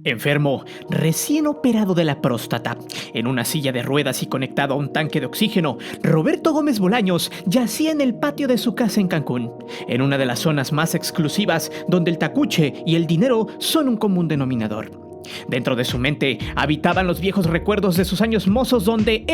Enfermo, recién operado de la próstata, en una silla de ruedas y conectado a un tanque de oxígeno, Roberto Gómez Bolaños yacía en el patio de su casa en Cancún, en una de las zonas más exclusivas donde el tacuche y el dinero son un común denominador. Dentro de su mente habitaban los viejos recuerdos de sus años mozos donde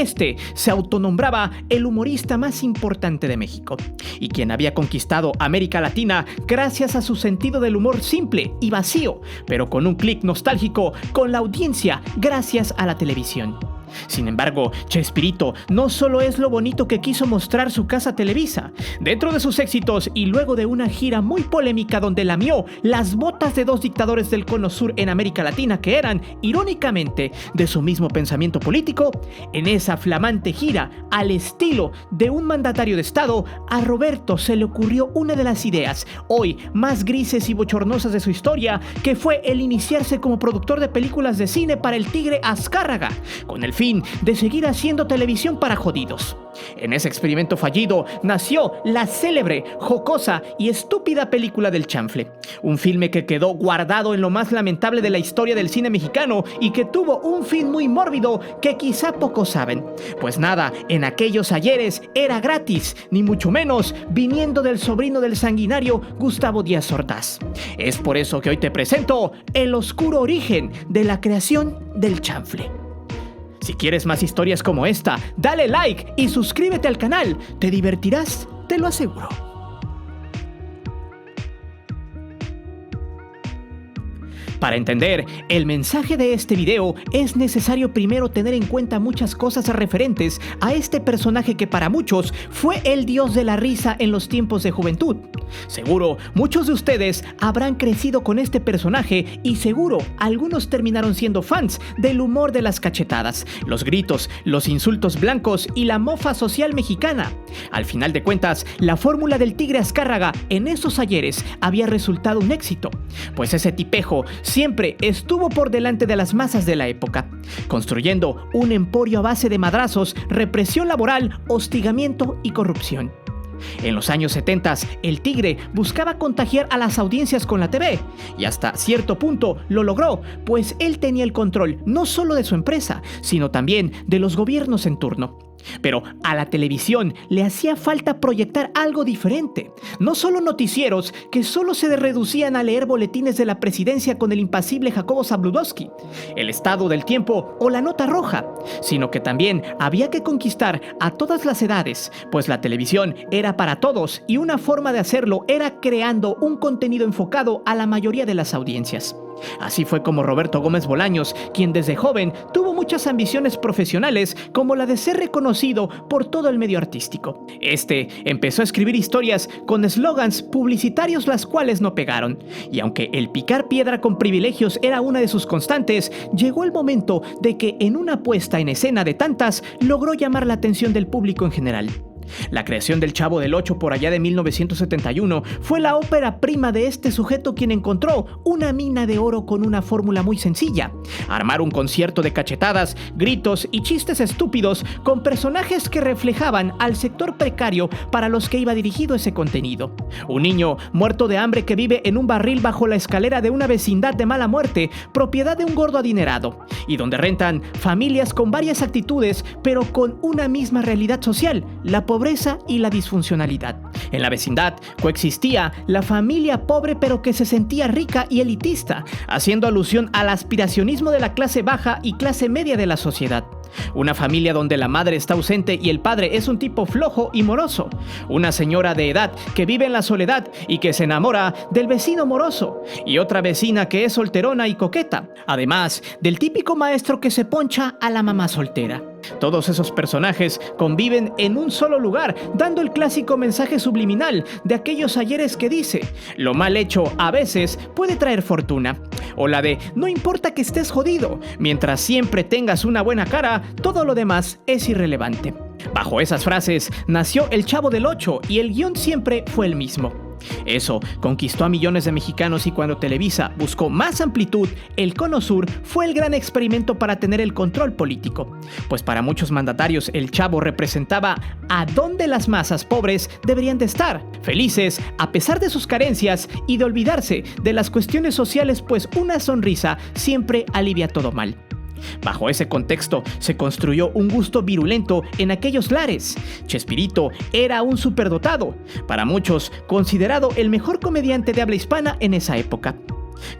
se autonombraba el humorista más importante de México y quien había conquistado América Latina gracias a su sentido del humor simple y vacío, pero con un clic nostálgico con la audiencia gracias a la televisión. Sin embargo, Chespirito no solo es lo bonito que quiso mostrar su casa Televisa. Dentro de sus éxitos y luego de una gira muy polémica donde lamió las botas de dos dictadores del Cono Sur en América Latina que eran, irónicamente, de su mismo pensamiento político, en esa flamante gira, al estilo de un mandatario de Estado, a Roberto se le ocurrió una de las ideas, hoy más grises y bochornosas de su historia, que fue el iniciarse como productor de películas de cine para el Tigre Azcárraga, con el fin de seguir haciendo televisión para jodidos. En ese experimento fallido nació la célebre, jocosa y estúpida película del chanfle, un filme que quedó guardado en lo más lamentable de la historia del cine mexicano y que tuvo un fin muy mórbido que quizá pocos saben, pues nada en aquellos ayeres era gratis, ni mucho menos viniendo del sobrino del sanguinario Gustavo Díaz Ordaz. Es por eso que hoy te presento el oscuro origen de la creación del chanfle. Si quieres más historias como esta, dale like y suscríbete al canal. Te divertirás, te lo aseguro. Para entender el mensaje de este video es necesario primero tener en cuenta muchas cosas referentes a este personaje que para muchos fue el dios de la risa en los tiempos de juventud. Seguro muchos de ustedes habrán crecido con este personaje y seguro algunos terminaron siendo fans del humor de las cachetadas, los gritos, los insultos blancos y la mofa social mexicana. Al final de cuentas, la fórmula del Tigre Azcárraga en esos ayeres había resultado un éxito, pues ese tipejo siempre estuvo por delante de las masas de la época, construyendo un emporio a base de madrazos, represión laboral, hostigamiento y corrupción. En los años 70, el Tigre buscaba contagiar a las audiencias con la TV, y hasta cierto punto lo logró, pues él tenía el control no solo de su empresa, sino también de los gobiernos en turno. Pero a la televisión le hacía falta proyectar algo diferente, no solo noticieros que solo se reducían a leer boletines de la presidencia con el impasible Jacobo Zabludovsky, el estado del tiempo o la nota roja, sino que también había que conquistar a todas las edades, pues la televisión era para todos y una forma de hacerlo era creando un contenido enfocado a la mayoría de las audiencias. Así fue como Roberto Gómez Bolaños, quien desde joven tuvo muchas ambiciones profesionales como la de ser reconocido por todo el medio artístico. Empezó a escribir historias con eslogans publicitarios las cuales no pegaron, y aunque el picar piedra con privilegios era una de sus constantes, llegó el momento de que en una puesta en escena de tantas logró llamar la atención del público en general. La creación del Chavo del Ocho por allá de 1971 fue la ópera prima de este sujeto quien encontró una mina de oro con una fórmula muy sencilla: armar un concierto de cachetadas, gritos y chistes estúpidos con personajes que reflejaban al sector precario para los que iba dirigido ese contenido. Un niño muerto de hambre que vive en un barril bajo la escalera de una vecindad de mala muerte, propiedad de un gordo adinerado, y donde rentan familias con varias actitudes pero con una misma realidad social: la pobreza y la disfuncionalidad. En la vecindad coexistía la familia pobre pero que se sentía rica y elitista, haciendo alusión al aspiracionismo de la clase baja y clase media de la sociedad. Una familia donde la madre está ausente y el padre es un tipo flojo y moroso. Una señora de edad que vive en la soledad y que se enamora del vecino moroso. Y otra vecina que es solterona y coqueta. Además del típico maestro que se poncha a la mamá soltera. Todos esos personajes conviven en un solo lugar, dando el clásico mensaje subliminal de aquellos ayeres que dice: lo mal hecho a veces puede traer fortuna. O la de: no importa que estés jodido, mientras siempre tengas una buena cara, todo lo demás es irrelevante. Bajo esas frases nació el Chavo del Ocho y el guión siempre fue el mismo: Eso conquistó a millones de mexicanos y cuando Televisa buscó más amplitud, el Cono Sur fue el gran experimento para tener el control político. Pues para muchos mandatarios el Chavo representaba a dónde las masas pobres deberían de estar, felices a pesar de sus carencias y de olvidarse de las cuestiones sociales, pues una sonrisa siempre alivia todo mal. Bajo ese contexto, se construyó un gusto virulento en aquellos lares. Chespirito era un superdotado, para muchos considerado el mejor comediante de habla hispana en esa época.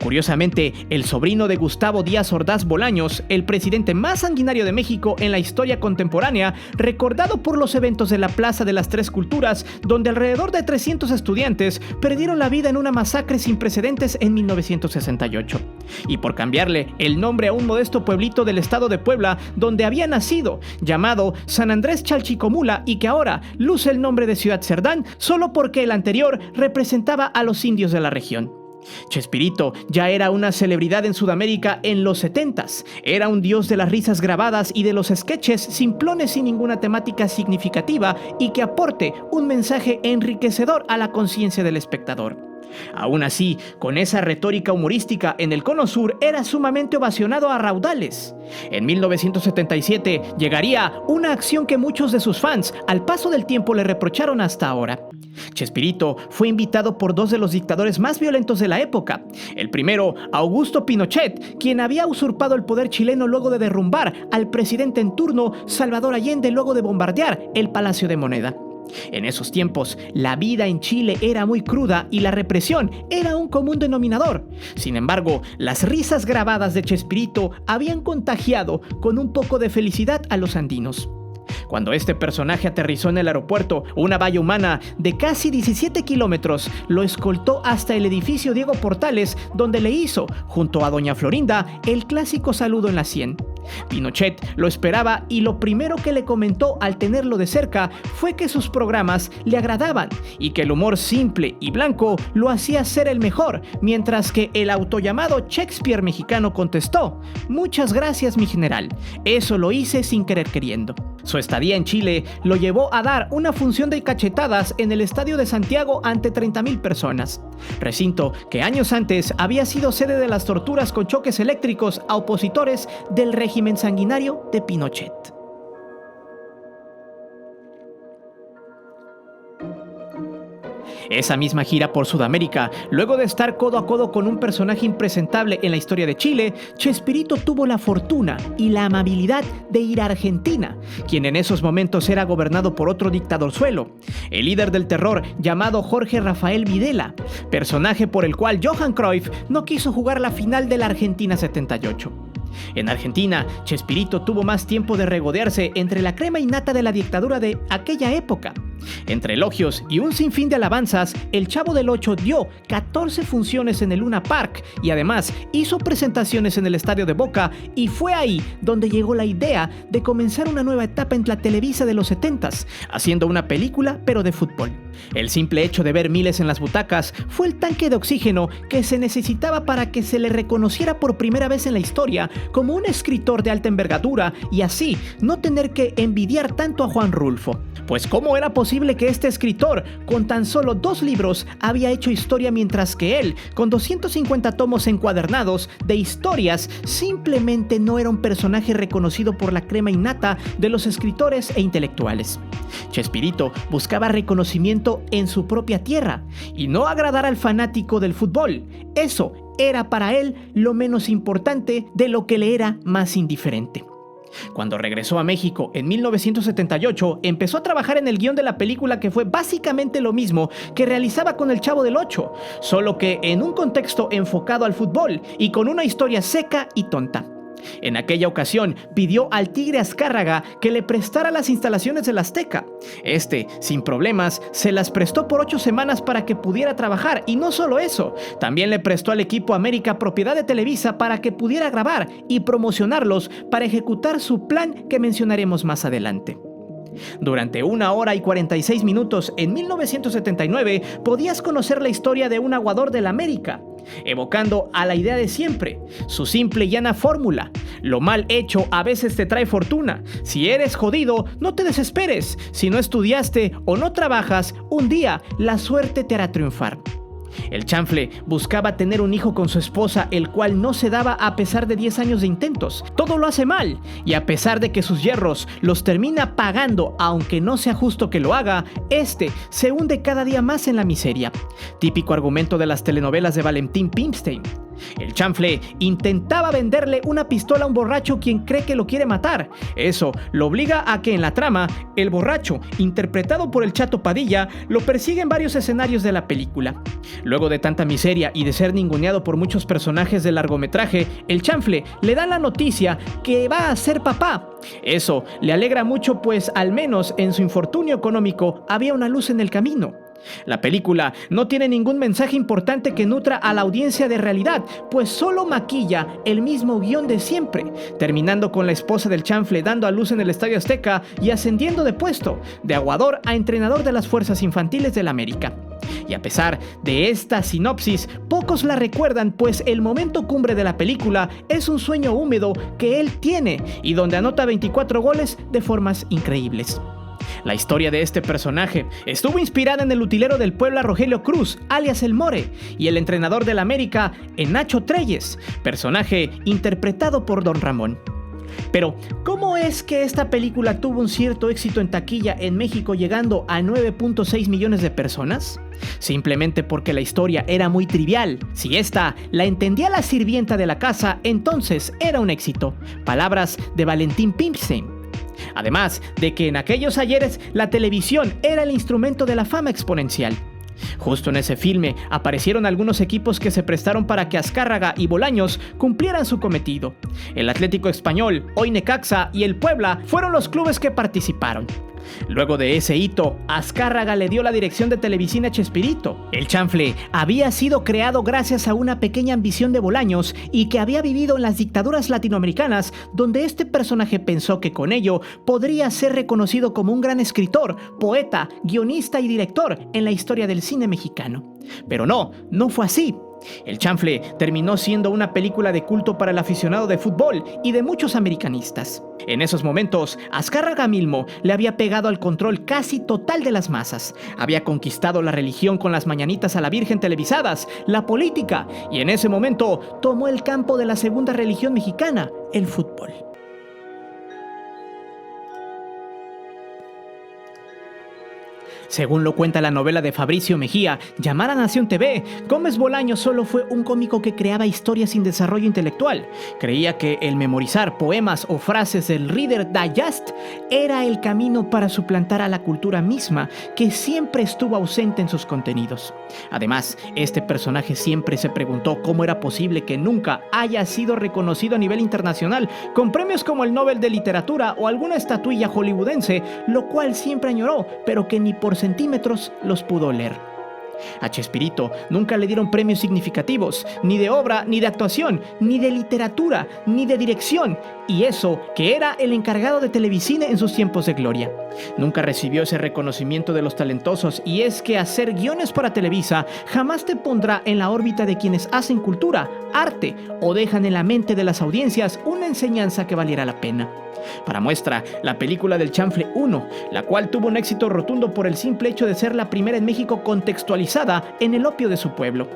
Curiosamente, el sobrino de Gustavo Díaz Ordaz Bolaños, el presidente más sanguinario de México en la historia contemporánea, recordado por los eventos de la Plaza de las Tres Culturas, donde alrededor de 300 estudiantes perdieron la vida en una masacre sin precedentes en 1968. Y por cambiarle el nombre a un modesto pueblito del estado de Puebla, donde había nacido, llamado San Andrés Chalchicomula, y que ahora luce el nombre de Ciudad Cerdán, solo porque el anterior representaba a los indios de la región. Chespirito ya era una celebridad en Sudamérica en los 70s. Era un dios de las risas grabadas y de los sketches simplones sin ninguna temática significativa y que aporte un mensaje enriquecedor a la conciencia del espectador. Aún así, con esa retórica humorística en el Cono Sur era sumamente ovacionado a raudales. En 1977 llegaría una acción que muchos de sus fans al paso del tiempo le reprocharon hasta ahora. Chespirito fue invitado por dos de los dictadores más violentos de la época. El primero, Augusto Pinochet, quien había usurpado el poder chileno luego de derrumbar al presidente en turno, Salvador Allende, luego de bombardear el Palacio de Moneda. En esos tiempos, la vida en Chile era muy cruda y la represión era un común denominador. Sin embargo, las risas grabadas de Chespirito habían contagiado con un poco de felicidad a los andinos. Cuando este personaje aterrizó en el aeropuerto, una valla humana de casi 17 kilómetros lo escoltó hasta el edificio Diego Portales, donde le hizo, junto a doña Florinda, el clásico saludo en la sien. Pinochet lo esperaba y lo primero que le comentó al tenerlo de cerca fue que sus programas le agradaban y que el humor simple y blanco lo hacía ser el mejor, mientras que el autollamado Shakespeare mexicano contestó: "Muchas gracias, mi general, eso lo hice sin querer queriendo". Su estadía en Chile lo llevó a dar una función de cachetadas en el Estadio de Santiago ante 30,000 personas, recinto que años antes había sido sede de las torturas con choques eléctricos a opositores del régimen sanguinario de Pinochet. Esa misma gira por Sudamérica, luego de estar codo a codo con un personaje impresentable en la historia de Chile, Chespirito tuvo la fortuna y la amabilidad de ir a Argentina, quien en esos momentos era gobernado por otro dictadorzuelo, el líder del terror llamado Jorge Rafael Videla, personaje por el cual Johan Cruyff no quiso jugar la final de la Argentina 78. En Argentina, Chespirito tuvo más tiempo de regodearse entre la crema innata de la dictadura de aquella época. Entre elogios y un sinfín de alabanzas, el Chavo del Ocho dio 14 funciones en el Luna Park y además hizo presentaciones en el Estadio de Boca, y fue ahí donde llegó la idea de comenzar una nueva etapa en la Televisa de los 70s, haciendo una película pero de fútbol. El simple hecho de ver miles en las butacas fue el tanque de oxígeno que se necesitaba para que se le reconociera por primera vez en la historia como un escritor de alta envergadura y así no tener que envidiar tanto a Juan Rulfo. Pues ¿cómo era posible que este escritor, con tan solo 2 libros, había hecho historia, mientras que él, con 250 tomos encuadernados de historias, simplemente no era un personaje reconocido por la crema innata de los escritores e intelectuales? Chespirito buscaba reconocimiento en su propia tierra y no agradar al fanático del fútbol. Eso era para él lo menos importante de lo que le era más indiferente. Cuando regresó a México en 1978, empezó a trabajar en el guión de la película, que fue básicamente lo mismo que realizaba con El Chavo del Ocho, solo que en un contexto enfocado al fútbol y con una historia seca y tonta. En aquella ocasión pidió al Tigre Azcárraga que le prestara las instalaciones del Azteca. Este, sin problemas, se las prestó por 8 semanas para que pudiera trabajar, y no solo eso, también le prestó al equipo América, propiedad de Televisa, para que pudiera grabar y promocionarlos para ejecutar su plan que mencionaremos más adelante. Durante 1 hora y 46 minutos en 1979 podías conocer la historia de un aguador del América, evocando a la idea de siempre, su simple y llana fórmula: lo mal hecho a veces te trae fortuna. Si eres jodido, no te desesperes. Si no estudiaste o no trabajas, un día la suerte te hará triunfar. El chanfle buscaba tener un hijo con su esposa, el cual no se daba a pesar de 10 años de intentos. Todo lo hace mal, y a pesar de que sus yerros los termina pagando, aunque no sea justo que lo haga, este se hunde cada día más en la miseria. Típico argumento de las telenovelas de Valentín Pimstein. El chanfle intentaba venderle una pistola a un borracho quien cree que lo quiere matar. Eso lo obliga a que en la trama, el borracho, interpretado por el Chato Padilla, lo persigue en varios escenarios de la película. Luego de tanta miseria y de ser ninguneado por muchos personajes del largometraje, el chanfle le da la noticia que va a ser papá. Eso le alegra mucho, pues al menos en su infortunio económico había una luz en el camino. La película no tiene ningún mensaje importante que nutra a la audiencia de realidad, pues solo maquilla el mismo guión de siempre, terminando con la esposa del chanfle dando a luz en el Estadio Azteca y ascendiendo de puesto, de aguador a entrenador de las fuerzas infantiles del América. Y a pesar de esta sinopsis, pocos la recuerdan, pues el momento cumbre de la película es un sueño húmedo que él tiene y donde anota 24 goles de formas increíbles. La historia de este personaje estuvo inspirada en el utilero del Puebla Rogelio Cruz, alias El More, y el entrenador del América, en Nacho Treyes, personaje interpretado por Don Ramón. Pero, ¿cómo es que esta película tuvo un cierto éxito en taquilla en México, llegando a 9.6 millones de personas? Simplemente porque la historia era muy trivial. Si esta la entendía la sirvienta de la casa, entonces era un éxito. Palabras de Valentín Pimstein. Además de que en aquellos ayeres la televisión era el instrumento de la fama exponencial. Justo en ese filme aparecieron algunos equipos que se prestaron para que Azcárraga y Bolaños cumplieran su cometido. El Atlético Español, hoy Necaxa, y el Puebla fueron los clubes que participaron. Luego de ese hito, Azcárraga le dio la dirección de Televicina a Chespirito. El chanfle había sido creado gracias a una pequeña ambición de Bolaños y que había vivido en las dictaduras latinoamericanas, donde este personaje pensó que con ello podría ser reconocido como un gran escritor, poeta, guionista y director en la historia del cine mexicano. Pero no fue así. El chanfle terminó siendo una película de culto para el aficionado de fútbol y de muchos americanistas. En esos momentos, Azcárraga mismo le había pegado al control casi total de las masas. Había conquistado la religión con las mañanitas a la Virgen televisadas, la política, y en ese momento tomó el campo de la segunda religión mexicana, el fútbol. Según lo cuenta la novela de Fabricio Mejía, llamada Nación TV, Gómez Bolaños solo fue un cómico que creaba historias sin desarrollo intelectual. Creía que el memorizar poemas o frases del Reader Digest era el camino para suplantar a la cultura misma, que siempre estuvo ausente en sus contenidos. Además, este personaje siempre se preguntó cómo era posible que nunca haya sido reconocido a nivel internacional con premios como el Nobel de Literatura o alguna estatuilla hollywoodense, lo cual siempre añoró, pero que ni por centímetros los pudo leer. A Chespirito nunca le dieron premios significativos, ni de obra, ni de actuación, ni de literatura, ni de dirección, y eso que era el encargado de Televicine en sus tiempos de gloria. Nunca recibió ese reconocimiento de los talentosos, y es que hacer guiones para Televisa jamás te pondrá en la órbita de quienes hacen cultura, arte, o dejan en la mente de las audiencias una enseñanza que valiera la pena. Para muestra, la película del Chanfle 1, la cual tuvo un éxito rotundo por el simple hecho de ser la primera en México contextualizada en el opio de su pueblo.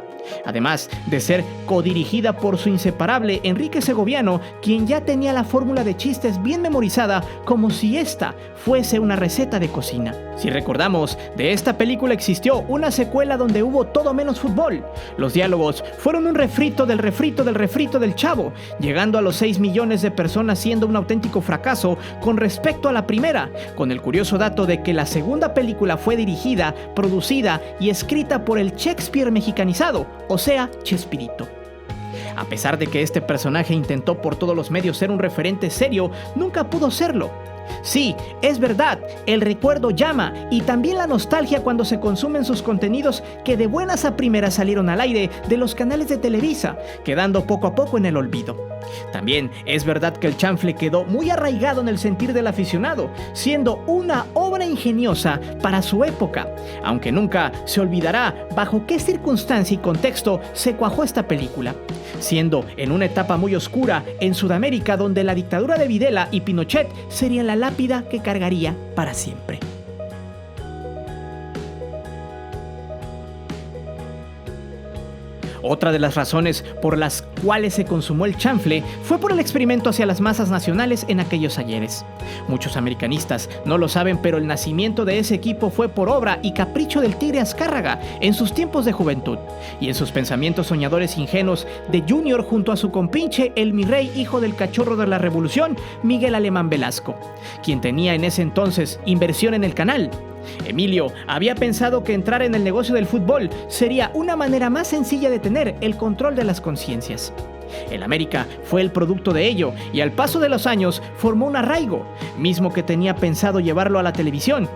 Además de ser codirigida por su inseparable Enrique Segoviano, quien ya tenía la fórmula de chistes bien memorizada, como si esta fuese una receta de cocina. Si recordamos, de esta película existió una secuela donde hubo todo menos fútbol. Los diálogos fueron un refrito del refrito del refrito del Chavo, llegando a los 6 millones de personas, siendo un auténtico fracaso con respecto a la primera, con el curioso dato de que la segunda película fue dirigida, producida y escrita por el Shakespeare mexicanizado, o sea, Chespirito. A pesar de que este personaje intentó por todos los medios ser un referente serio, nunca pudo serlo. Sí, es verdad, el recuerdo llama y también la nostalgia cuando se consumen sus contenidos que de buenas a primeras salieron al aire de los canales de Televisa, quedando poco a poco en el olvido. También es verdad que el chanfle quedó muy arraigado en el sentir del aficionado, siendo una obra ingeniosa para su época, aunque nunca se olvidará bajo qué circunstancia y contexto se cuajó esta película, siendo en una etapa muy oscura en Sudamérica donde la dictadura de Videla y Pinochet serían la lápida que cargaría para siempre. Otra de las razones por las cuales se consumó el chanfle fue por el experimento hacia las masas nacionales en aquellos ayeres. Muchos americanistas no lo saben, pero el nacimiento de ese equipo fue por obra y capricho del Tigre Azcárraga en sus tiempos de juventud y en sus pensamientos soñadores ingenuos de Junior junto a su compinche el mi rey hijo del cachorro de la revolución, Miguel Alemán Velasco, quien tenía en ese entonces inversión en el canal. Emilio había pensado que entrar en el negocio del fútbol sería una manera más sencilla de tener el control de las conciencias. El América fue el producto de ello y al paso de los años formó un arraigo, mismo que tenía pensado llevarlo a la televisión.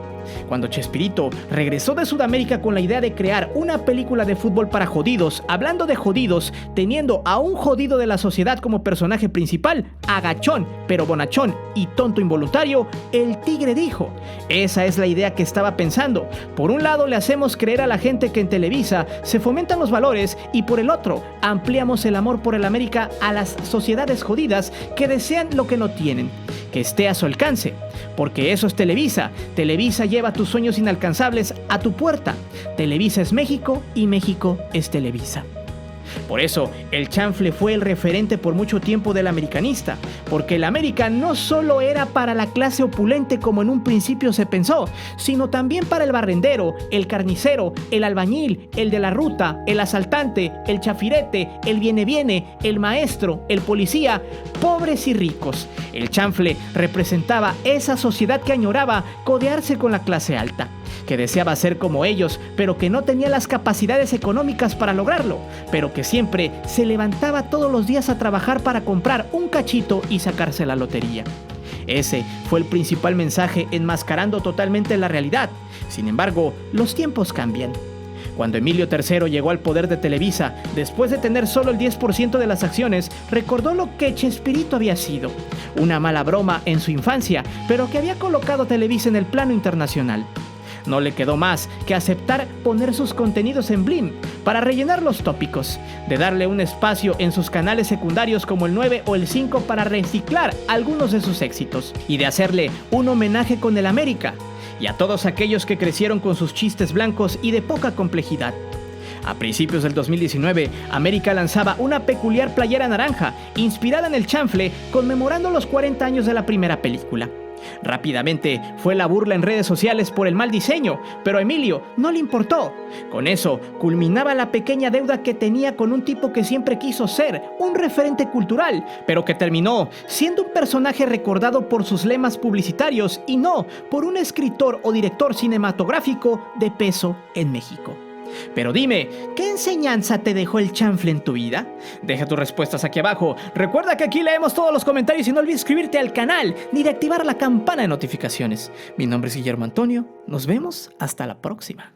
Cuando Chespirito regresó de Sudamérica con la idea de crear una película de fútbol para jodidos, hablando de jodidos, teniendo a un jodido de la sociedad como personaje principal, agachón, pero bonachón y tonto involuntario, el Tigre dijo: esa es la idea que estaba pensando. Por un lado le hacemos creer a la gente que en Televisa se fomentan los valores y por el otro ampliamos el amor por el América a las sociedades jodidas que desean lo que no tienen, que esté a su alcance, porque eso es Televisa. Televisa lleva tus sueños inalcanzables a tu puerta. Televisa es México y México es Televisa. Por eso, el chanfle fue el referente por mucho tiempo del americanista, porque el América no solo era para la clase opulente como en un principio se pensó, sino también para el barrendero, el carnicero, el albañil, el de la ruta, el asaltante, el chafirete, el viene, el maestro, el policía, pobres y ricos. El chanfle representaba esa sociedad que añoraba codearse con la clase alta, que deseaba ser como ellos, pero que no tenía las capacidades económicas para lograrlo, pero que siempre se levantaba todos los días a trabajar para comprar un cachito y sacarse la lotería. Ese fue el principal mensaje, enmascarando totalmente la realidad. Sin embargo, los tiempos cambian. Cuando Emilio III llegó al poder de Televisa, después de tener solo el 10% de las acciones, recordó lo que Chespirito había sido, una mala broma en su infancia, pero que había colocado a Televisa en el plano internacional. No le quedó más que aceptar poner sus contenidos en Blim para rellenar los tópicos, de darle un espacio en sus canales secundarios como el 9 o el 5 para reciclar algunos de sus éxitos y de hacerle un homenaje con el América y a todos aquellos que crecieron con sus chistes blancos y de poca complejidad. A principios del 2019, América lanzaba una peculiar playera naranja, inspirada en el chanfle, conmemorando los 40 años de la primera película. Rápidamente fue la burla en redes sociales por el mal diseño, pero a Emilio no le importó. Con eso culminaba la pequeña deuda que tenía con un tipo que siempre quiso ser un referente cultural, pero que terminó siendo un personaje recordado por sus lemas publicitarios y no por un escritor o director cinematográfico de peso en México. Pero dime, ¿qué enseñanza te dejó el chanfle en tu vida? Deja tus respuestas aquí abajo. Recuerda que aquí leemos todos los comentarios y no olvides suscribirte al canal ni de activar la campana de notificaciones. Mi nombre es Guillermo Antonio. Nos vemos hasta la próxima.